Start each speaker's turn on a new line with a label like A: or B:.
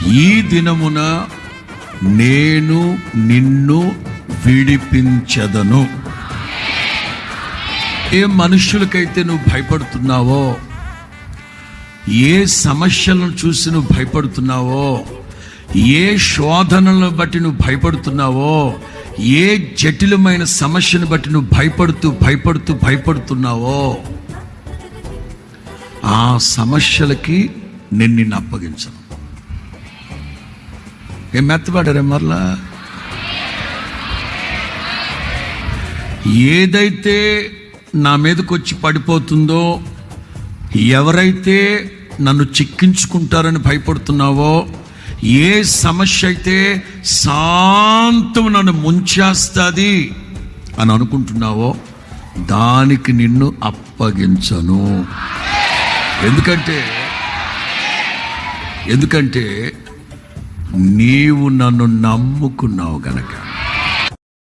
A: ఈ దినమున నేను నిన్ను విడిపించెదను. ఏ మనుషులకైతే నువ్వు భయపడుతున్నావో, ఏ సమస్యలను చూసి నువ్వు భయపడుతున్నావో, ఏ శోధనలను బట్టి నువ్వు భయపడుతున్నావో, ఏ జటిలమైన సమస్యను బట్టి నువ్వు భయపడుతున్నావో, ఆ సమస్యలకి నేను నిన్ను అప్పగించను. ఏం మెత్తపడారే మరలా? ఏదైతే నా మీదకి వచ్చి పడిపోతుందో, ఎవరైతే నన్ను చిక్కించుకుంటారని భయపడుతున్నావో, ఏ సమస్య అయితే శాంతం నన్ను ముంచేస్తుంది అని అనుకుంటున్నావో, దానికి నిన్ను అప్పగించను. ఎందుకంటే నీవు నన్ను నమ్ముకున్నావు గనక.